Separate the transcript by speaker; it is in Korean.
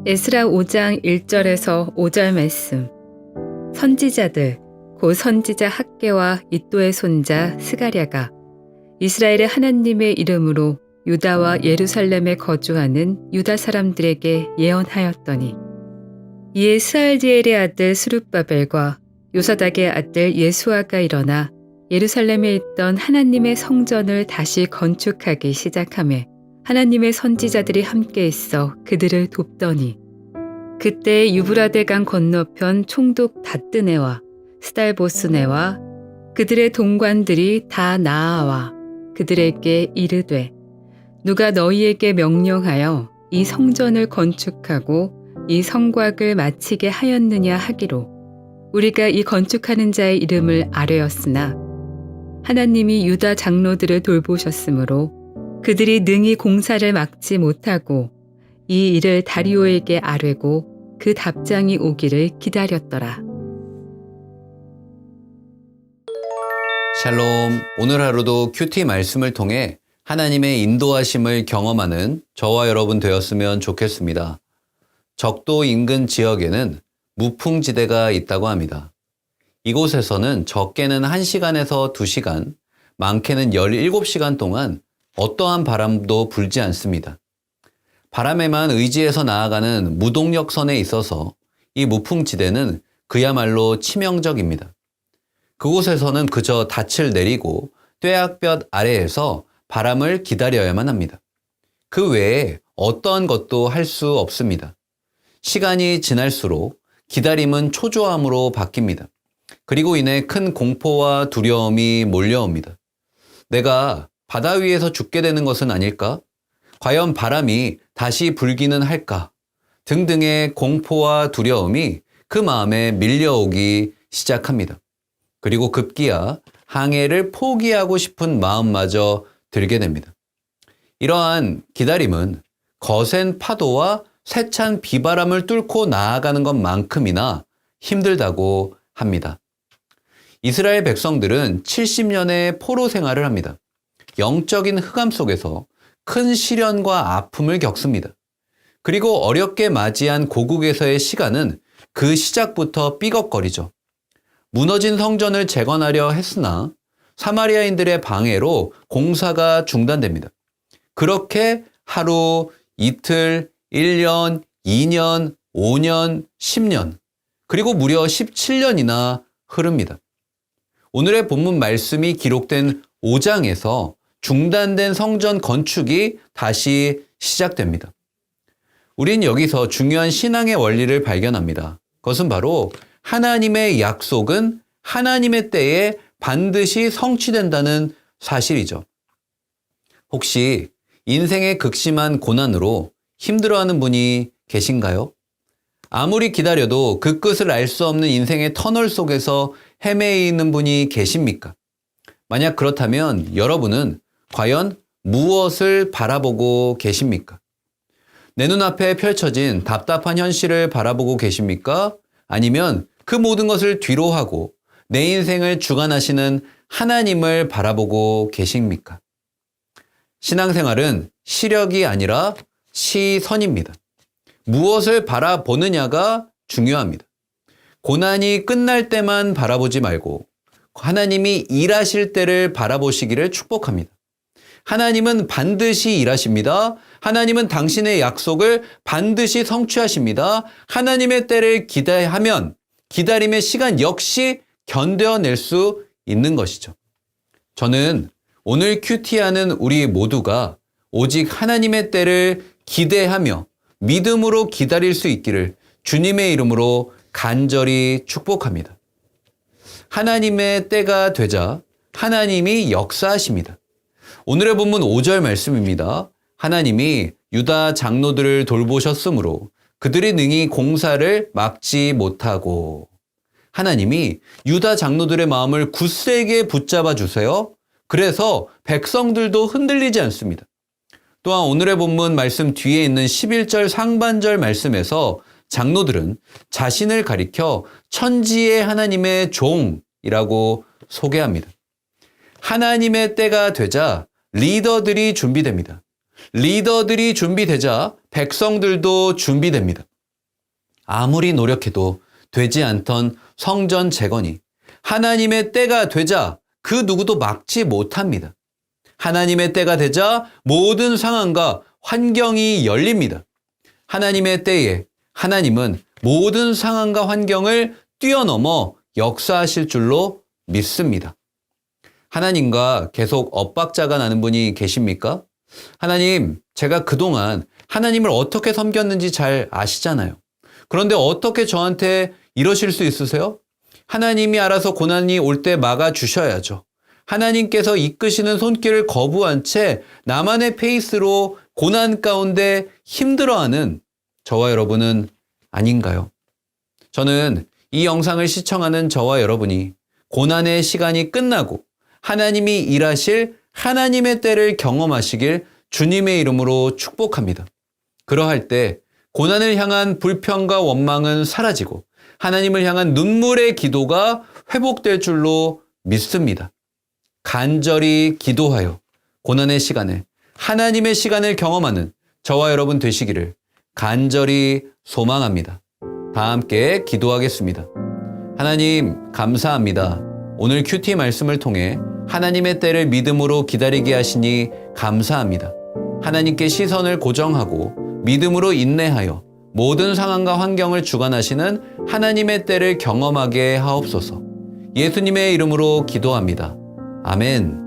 Speaker 1: 에스라 5장 1절에서 5절 말씀. 선지자들 곧 선지자 학개와 이또의 손자 스가랴가 이스라엘의 하나님의 이름으로 유다와 예루살렘에 거주하는 유다 사람들에게 예언하였더니, 이에 스알디엘의 아들 스룹바벨과 요사닥의 아들 예수아가 일어나 예루살렘에 있던 하나님의 성전을 다시 건축하기 시작하며 하나님의 선지자들이 함께 있어 그들을 돕더니, 그때 유브라데 강 건너편 총독 다뜨네와 스달보스네와 그들의 동관들이 다 나아와 그들에게 이르되, 누가 너희에게 명령하여 이 성전을 건축하고 이 성곽을 마치게 하였느냐 하기로 우리가 이 건축하는 자의 이름을 아뢰었으나 하나님이 유다 장로들을 돌보셨으므로 그들이 능히 공사를 막지 못하고 이 일을 다리오에게 아뢰고 그 답장이 오기를 기다렸더라.
Speaker 2: 샬롬, 오늘 하루도 큐티 말씀을 통해 하나님의 인도하심을 경험하는 저와 여러분 되었으면 좋겠습니다. 적도 인근 지역에는 무풍지대가 있다고 합니다. 이곳에서는 적게는 1시간에서 2시간, 많게는 17시간 동안 어떠한 바람도 불지 않습니다. 바람에만 의지해서 나아가는 무동력선에 있어서 이 무풍지대는 그야말로 치명적입니다. 그곳에서는 그저 닻을 내리고 뙤약볕 아래에서 바람을 기다려야만 합니다. 그 외에 어떠한 것도 할 수 없습니다. 시간이 지날수록 기다림은 초조함으로 바뀝니다. 그리고 이내 큰 공포와 두려움이 몰려옵니다. 내가 바다 위에서 죽게 되는 것은 아닐까? 과연 바람이 다시 불기는 할까? 등등의 공포와 두려움이 그 마음에 밀려오기 시작합니다. 그리고 급기야 항해를 포기하고 싶은 마음마저 들게 됩니다. 이러한 기다림은 거센 파도와 세찬 비바람을 뚫고 나아가는 것만큼이나 힘들다고 합니다. 이스라엘 백성들은 70년의 포로 생활을 합니다. 영적인 흑암 속에서 큰 시련과 아픔을 겪습니다. 그리고 어렵게 맞이한 고국에서의 시간은 그 시작부터 삐걱거리죠. 무너진 성전을 재건하려 했으나 사마리아인들의 방해로 공사가 중단됩니다. 그렇게 하루, 이틀, 1년, 2년, 5년, 10년, 그리고 무려 17년이나 흐릅니다. 오늘의 본문 말씀이 기록된 5장에서 중단된 성전 건축이 다시 시작됩니다. 우린 여기서 중요한 신앙의 원리를 발견합니다. 그것은 바로 하나님의 약속은 하나님의 때에 반드시 성취된다는 사실이죠. 혹시 인생의 극심한 고난으로 힘들어하는 분이 계신가요? 아무리 기다려도 그 끝을 알 수 없는 인생의 터널 속에서 헤매이는 분이 계십니까? 만약 그렇다면 여러분은 과연 무엇을 바라보고 계십니까? 내 눈앞에 펼쳐진 답답한 현실을 바라보고 계십니까? 아니면 그 모든 것을 뒤로하고 내 인생을 주관하시는 하나님을 바라보고 계십니까? 신앙생활은 시력이 아니라 시선입니다. 무엇을 바라보느냐가 중요합니다. 고난이 끝날 때만 바라보지 말고 하나님이 일하실 때를 바라보시기를 축복합니다. 하나님은 반드시 일하십니다. 하나님은 당신의 약속을 반드시 성취하십니다. 하나님의 때를 기대하면 기다림의 시간 역시 견뎌낼 수 있는 것이죠. 저는 오늘 큐티하는 우리 모두가 오직 하나님의 때를 기대하며 믿음으로 기다릴 수 있기를 주님의 이름으로 간절히 축복합니다. 하나님의 때가 되자 하나님이 역사하십니다. 오늘의 본문 5절 말씀입니다. 하나님이 유다 장로들을 돌보셨으므로 그들이 능히 공사를 막지 못하고, 하나님이 유다 장로들의 마음을 굳세게 붙잡아 주세요. 그래서 백성들도 흔들리지 않습니다. 또한 오늘의 본문 말씀 뒤에 있는 11절 상반절 말씀에서 장로들은 자신을 가리켜 천지의 하나님의 종이라고 소개합니다. 하나님의 때가 되자 리더들이 준비됩니다. 리더들이 준비되자 백성들도 준비됩니다. 아무리 노력해도 되지 않던 성전 재건이 하나님의 때가 되자 그 누구도 막지 못합니다. 하나님의 때가 되자 모든 상황과 환경이 열립니다. 하나님의 때에 하나님은 모든 상황과 환경을 뛰어넘어 역사하실 줄로 믿습니다. 하나님과 계속 엇박자가 나는 분이 계십니까? 하나님, 제가 그동안 하나님을 어떻게 섬겼는지 잘 아시잖아요. 그런데 어떻게 저한테 이러실 수 있으세요? 하나님이 알아서 고난이 올 때 막아주셔야죠. 하나님께서 이끄시는 손길을 거부한 채 나만의 페이스로 고난 가운데 힘들어하는 저와 여러분은 아닌가요? 저는 이 영상을 시청하는 저와 여러분이 고난의 시간이 끝나고 하나님이 일하실 하나님의 때를 경험하시길 주님의 이름으로 축복합니다. 그러할 때 고난을 향한 불평과 원망은 사라지고 하나님을 향한 눈물의 기도가 회복될 줄로 믿습니다. 간절히 기도하여 고난의 시간에 하나님의 시간을 경험하는 저와 여러분 되시기를 간절히 소망합니다. 다 함께 기도하겠습니다. 하나님, 감사합니다. 오늘 큐티 말씀을 통해 하나님의 때를 믿음으로 기다리게 하시니 감사합니다. 하나님께 시선을 고정하고 믿음으로 인내하여 모든 상황과 환경을 주관하시는 하나님의 때를 경험하게 하옵소서. 예수님의 이름으로 기도합니다. 아멘.